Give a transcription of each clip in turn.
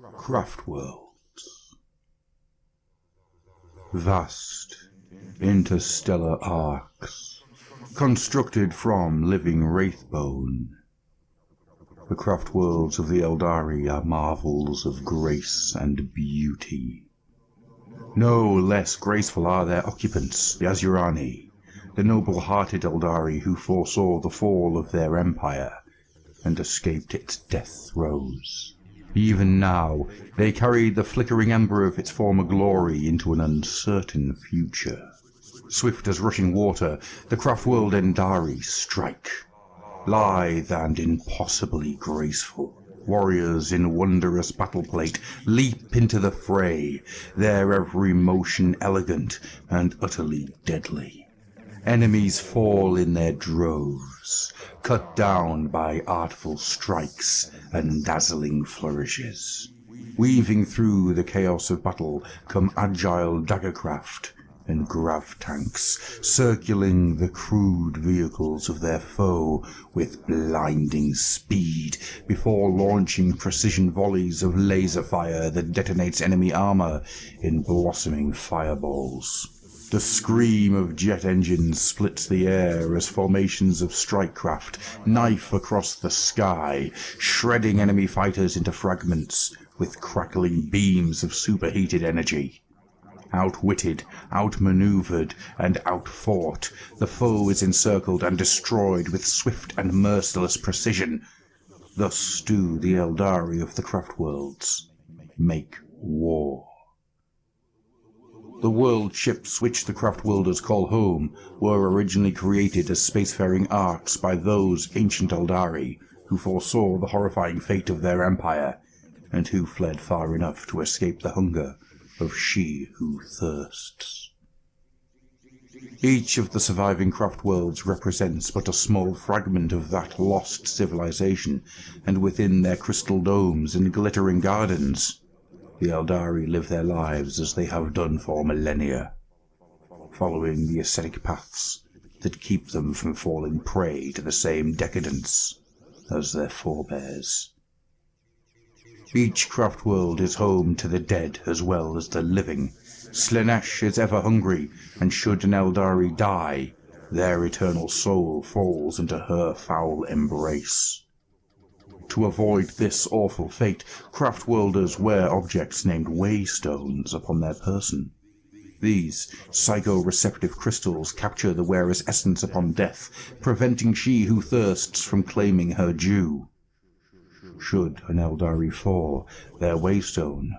Craftworlds. Vast, interstellar arcs, constructed from living wraithbone. The craftworlds of the Aeldari are marvels of grace and beauty. No less graceful are their occupants, the Azurani, the noble-hearted Aeldari who foresaw the fall of their empire and escaped its death throes. Even now, they carried the flickering ember of its former glory into an uncertain future. Swift as rushing water, the craftworld Aeldari strike. Lithe and impossibly graceful, warriors in wondrous battleplate leap into the fray, their every motion elegant and utterly deadly. Enemies fall in their droves, cut down by artful strikes and dazzling flourishes. Weaving through the chaos of battle come agile daggercraft and grav tanks, circling the crude vehicles of their foe with blinding speed before launching precision volleys of laser fire that detonates enemy armor in blossoming fireballs. The scream of jet engines splits the air as formations of strikecraft knife across the sky, shredding enemy fighters into fragments with crackling beams of superheated energy. Outwitted, outmaneuvered, and outfought, the foe is encircled and destroyed with swift and merciless precision. Thus do the Aeldari of the Craftworlds make war. The world ships which the Craftworlders call home were originally created as spacefaring arks by those ancient Aeldari who foresaw the horrifying fate of their empire, and who fled far enough to escape the hunger of she who thirsts. Each of the surviving Craftworlds represents but a small fragment of that lost civilization, and within their crystal domes and glittering gardens, the Aeldari live their lives as they have done for millennia, following the ascetic paths that keep them from falling prey to the same decadence as their forebears. Each craftworld is home to the dead as well as the living. Slaanesh is ever hungry, and should an Aeldari die, their eternal soul falls into her foul embrace. To avoid this awful fate, craftworlders wear objects named waystones upon their person. These psychoreceptive crystals capture the wearer's essence upon death, preventing she who thirsts from claiming her due. Should an Aeldari fall, their waystone,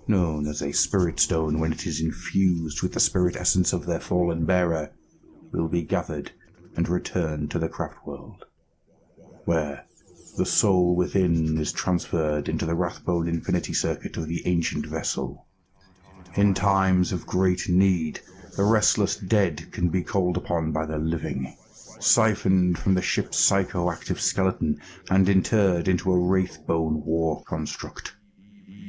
known as a spirit stone when it is infused with the spirit essence of their fallen bearer, will be gathered and returned to the craftworld, where the soul within is transferred into the Wrathbone infinity circuit of the ancient vessel. In times of great need, the restless dead can be called upon by the living, siphoned from the ship's psychoactive skeleton and interred into a Wraithbone war construct.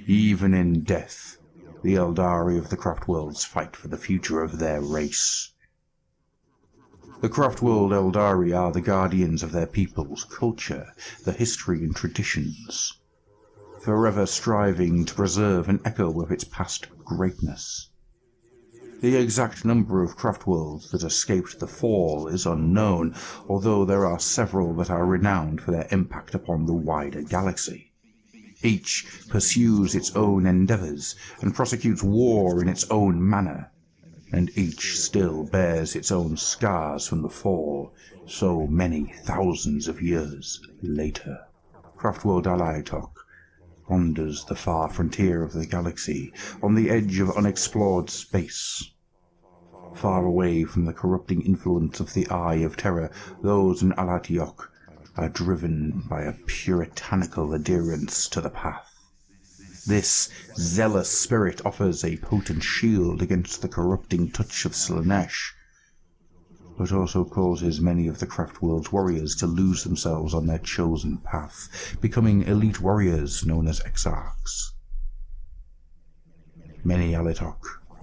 Even in death, the Aeldari of the Craftworlds fight for the future of their race. The Craftworld Aeldari are the guardians of their people's culture, their history and traditions, forever striving to preserve an echo of its past greatness. The exact number of craftworlds that escaped the fall is unknown, although there are several that are renowned for their impact upon the wider galaxy. Each pursues its own endeavors and prosecutes war in its own manner, and each still bears its own scars from the fall, so many thousands of years later. Craftworld Alaitok wanders the far frontier of the galaxy, on the edge of unexplored space. Far away from the corrupting influence of the Eye of Terror, those in Alatiok are driven by a puritanical adherence to the path. This zealous spirit offers a potent shield against the corrupting touch of Slaanesh, but also causes many of the Craftworld's warriors to lose themselves on their chosen path, becoming elite warriors known as Exarchs. Many Alatok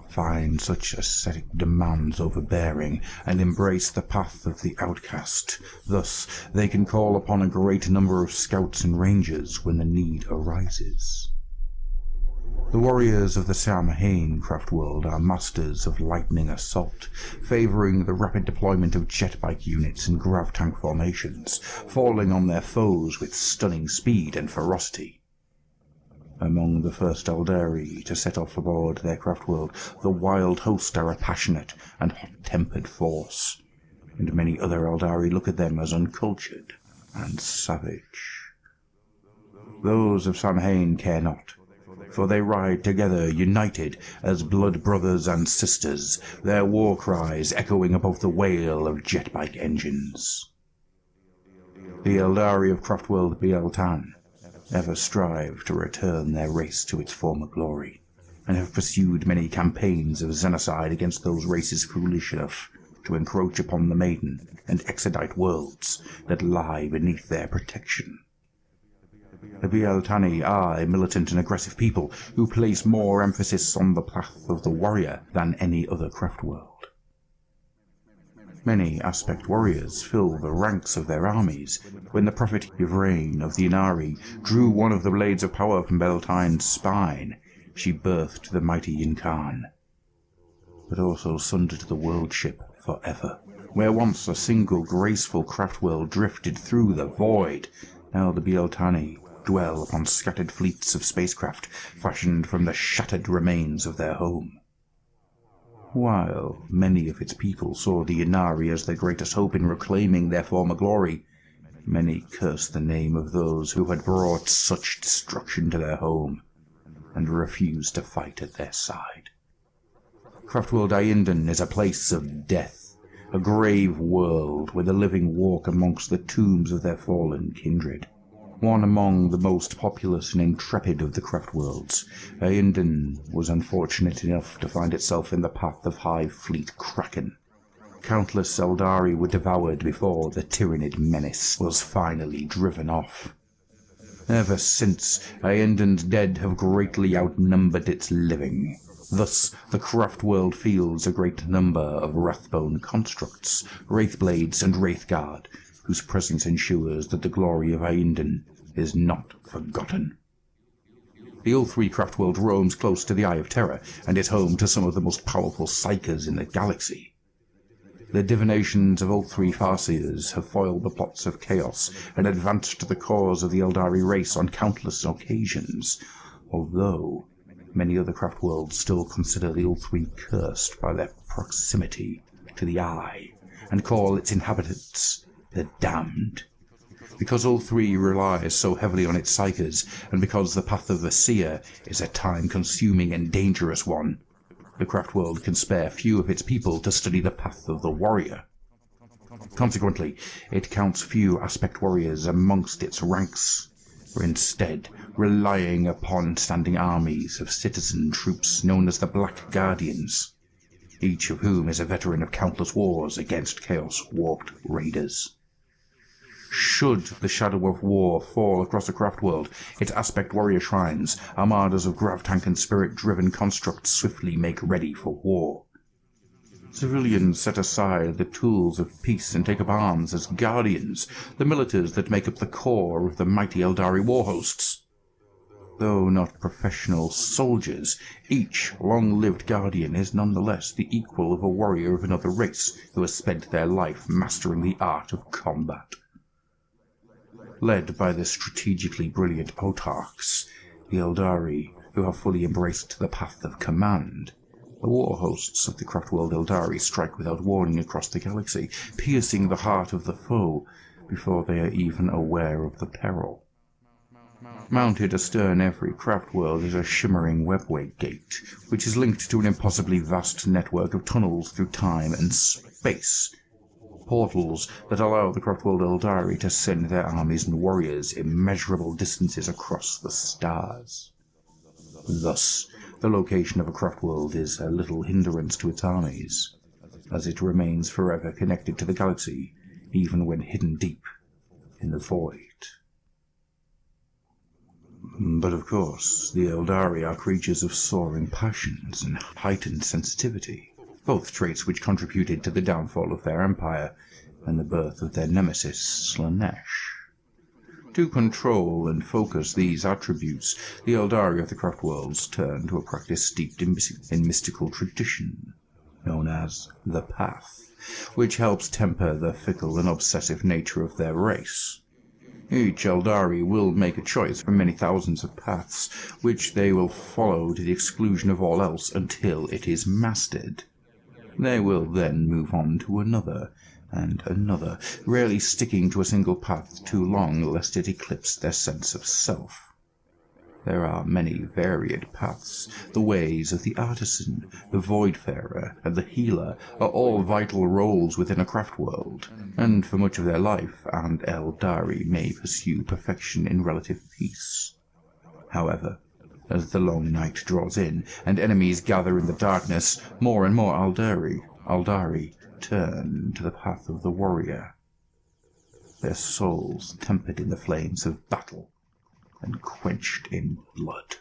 find such ascetic demands overbearing and embrace the path of the outcast. Thus, they can call upon a great number of scouts and rangers when the need arises. The warriors of the Samhain Craftworld are masters of lightning assault, favouring the rapid deployment of jetbike units in grav tank formations, falling on their foes with stunning speed and ferocity. Among the first Aeldari to set off aboard their Craftworld, the Wild Host are a passionate and hot-tempered force, and many other Aeldari look at them as uncultured and savage. Those of Samhain care not, for they ride together united as blood brothers and sisters, their war cries echoing above the wail of jetbike engines. The Aeldari of Craftworld Biel-Tan ever strive to return their race to its former glory, and have pursued many campaigns of xenocide against those races foolish enough to encroach upon the Maiden and Exodite worlds that lie beneath their protection. The Biel-Tani are a militant and aggressive people who place more emphasis on the path of the warrior than any other Craftworld. Many aspect warriors fill the ranks of their armies. When the prophet Yvraine of the Inari drew one of the blades of power from Beltane's spine, she birthed the mighty Incarn, but also sundered the world ship forever. Where once a single graceful Craftworld drifted through the void, now the Biel-Tani dwell upon scattered fleets of spacecraft fashioned from the shattered remains of their home. While many of its people saw the Inari as their greatest hope in reclaiming their former glory, many cursed the name of those who had brought such destruction to their home, and refused to fight at their side. Craftworld Aeldari is a place of death, a grave world where the living walk amongst the tombs of their fallen kindred. One among the most populous and intrepid of the Craftworlds, Aeldari was unfortunate enough to find itself in the path of Hive Fleet Kraken. Countless Aeldari were devoured before the tyrannid menace was finally driven off. Ever since, Aeldari's dead have greatly outnumbered its living. Thus, the Craftworld feels a great number of Wrathbone constructs, Wraithblades and Wraithguard, whose presence ensures that the glory of Aeldari is not forgotten. The Ulthri Craftworld roams close to the Eye of Terror, and is home to some of the most powerful psychers in the galaxy. The divinations of Ulthri Farseers have foiled the plots of chaos, and advanced the cause of the Aeldari race on countless occasions, although many other Craftworlds still consider the Ulthri cursed by their proximity to the Eye, and call its inhabitants the Damned. Because Ulthri relies so heavily on its psychers, and because the path of the Seer is a time-consuming and dangerous one, the Craftworld can spare few of its people to study the path of the warrior. Consequently, it counts few aspect warriors amongst its ranks, instead relying upon standing armies of citizen troops known as the Black Guardians, each of whom is a veteran of countless wars against Chaos-warped raiders. Should the shadow of war fall across the Craftworld, its aspect warrior shrines, armadas of grav-tank and spirit-driven constructs swiftly make ready for war. Civilians set aside the tools of peace and take up arms as guardians, the militars that make up the core of the mighty Aeldari war hosts. Though not professional soldiers, each long-lived guardian is nonetheless the equal of a warrior of another race who has spent their life mastering the art of combat. Led by the strategically brilliant autarchs, the Aeldari, who have fully embraced the path of command, the war hosts of the Craftworld Aeldari strike without warning across the galaxy, piercing the heart of the foe before they are even aware of the peril. Mounted astern every Craftworld is a shimmering webway gate, which is linked to an impossibly vast network of tunnels through time and space. Portals that allow the Craftworld Aeldari to send their armies and warriors immeasurable distances across the stars. Thus, the location of a Craftworld is a little hindrance to its armies, as it remains forever connected to the galaxy, even when hidden deep in the void. But of course, the Aeldari are creatures of soaring passions and heightened sensitivity, both traits which contributed to the downfall of their empire and the birth of their nemesis, Slaanesh. To control and focus these attributes, the Aeldari of the Craftworlds turn to a practice steeped in mystical tradition, known as the Path, which helps temper the fickle and obsessive nature of their race. Each Aeldari will make a choice from many thousands of paths, which they will follow to the exclusion of all else until it is mastered. They will then move on to another, and another, rarely sticking to a single path too long lest it eclipse their sense of self. There are many varied paths. The ways of the artisan, the voidfarer, and the healer are all vital roles within a craft world, and for much of their life, an Aeldari may pursue perfection in relative peace. However, as the long night draws in, and enemies gather in the darkness, more and more Aeldari turn to the path of the warrior, their souls tempered in the flames of battle and quenched in blood.